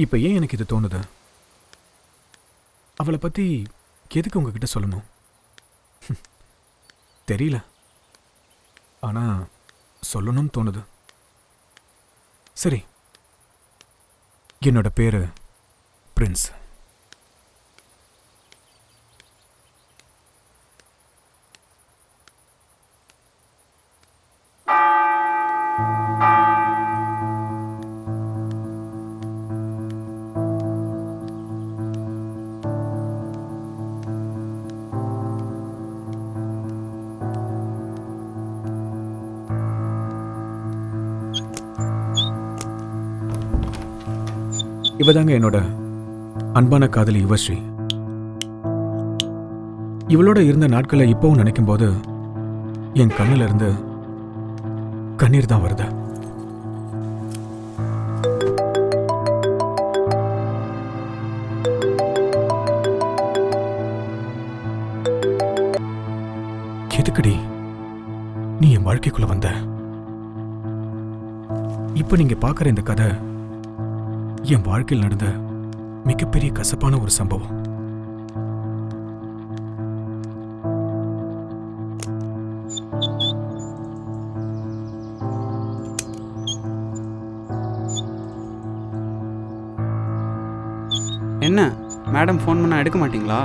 இப்ப ஏன் எனக்கு இது தோணுது? அவளை பத்தி எதுக்கு உங்ககிட்ட சொல்லணும்? தெரியல. ஆனா சொல்லணும்னு தோணுது. சரி, என்னோட பேரு பிரின்ஸ். இவதாங்க என்னோட அன்பான காதலி யுவஸ்ரீ. இவளோட இருந்த நாட்களை இப்பவும் நினைக்கும் போது என் கண்ணுல இருந்து கண்ணீர் தான் வருது. எதுக்குடி நீ என் வாழ்க்கைக்குள்ள வந்த? இப்ப நீங்க பாக்குற இந்த கதை என் வாழ்க்கையில் நடந்த மிகப்பெரிய கசப்பான ஒரு சம்பவம். என்ன மேடம் ஃபோன் பண்ணா எடுக்க மாட்டீங்களா?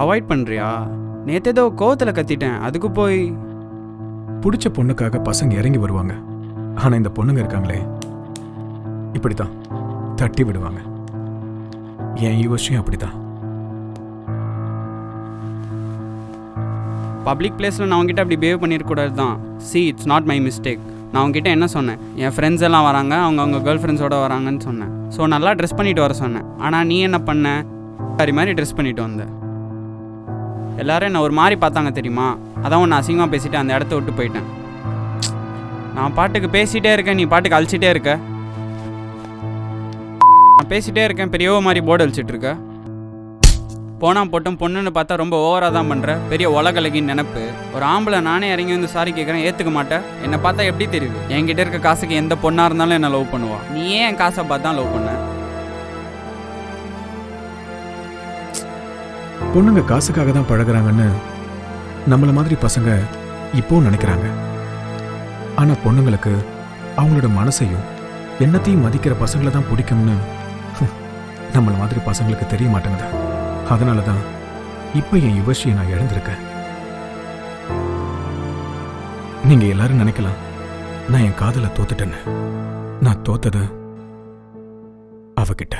அவாய்ட் பண்ணுறியா? நேற்று ஏதோ கோவத்தில் கத்திட்டேன், அதுக்கு போய். பிடிச்ச பொண்ணுக்காக பசங்க இறங்கி வருவாங்க. ஆனா இந்த பொண்ணுங்க இருக்காங்களே, இப்படித்தான் தட்டி விடுவாங்க. என் யுவஸ்ரீயும் அப்படித்தான். பப்ளிக் பிளேஸில் நான் உங்ககிட்ட அப்படி பிஹேவ் பண்ணியிருக்கூடாது தான். C, it's not my mistake. நான் உங்ககிட்ட என்ன சொன்னேன்? என் ஃப்ரெண்ட்ஸ் எல்லாம் வராங்க, அவங்க கேர்ள் ஃப்ரெண்ட்ஸோடு வராங்கன்னு சொன்னேன். ஸோ நல்லா ட்ரெஸ் பண்ணிட்டு வர சொன்னேன். ஆனால் நீ என்ன பண்ண? மாதிரி மாதிரி ட்ரெஸ் பண்ணிட்டு வந்த. எல்லாரும் என்ன ஒரு மாதிரி பார்த்தாங்க தெரியுமா? அதான் ஒன்று அசிங்கமாக பேசிட்டு அந்த இடத்த விட்டு போயிட்டேன். நான் பாட்டுக்கு பேசிகிட்டே இருக்கேன், நீ பாட்டுக்கு அழிச்சிட்டே இருக்க. நான் பேசிகிட்டே இருக்கேன், பெரிய மாதிரி போர்டு அழிச்சிட்டு இருக்க. போனால் போட்டோம், பொண்ணுன்னு பார்த்தா ரொம்ப ஓவராக தான் பண்ணுற. பெரிய உலகலகின்னு நினப்பு. ஒரு ஆம்பளை நானே இறங்கி வந்து சாரி கேட்குறேன், ஏற்றுக்க மாட்டேன். என்னை பார்த்தா எப்படி தெரியுது? என்கிட்ட இருக்க காசுக்கு எந்த பொண்ணாக இருந்தாலும் என்னை லவ் பண்ணுவா. நீ ஏன் என் காசை பார்த்து தான் லவ் பண்ண? பொண்ணுங்க காசுக்காக தான் பழகுறாங்கன்னு நம்மள மாதிரி பசங்க இப்போவும் நினைக்கிறாங்க. ஆனா பொண்ணுங்களுக்கு அவங்களோட மனசையும் எண்ணத்தையும் மதிக்கிற பசங்களை தான் பிடிக்கும்னு நம்மள மாதிரி பசங்களுக்கு தெரிய மாட்டேங்குது. அதனாலதான் இப்ப என் யுவஸ்ரீயை நான் இழந்திருக்கேன். நீங்க எல்லாரும் நினைக்கலாம் நான் என் காதல தோத்துட்டேன்னு. நான் தோத்தது அவகிட்ட.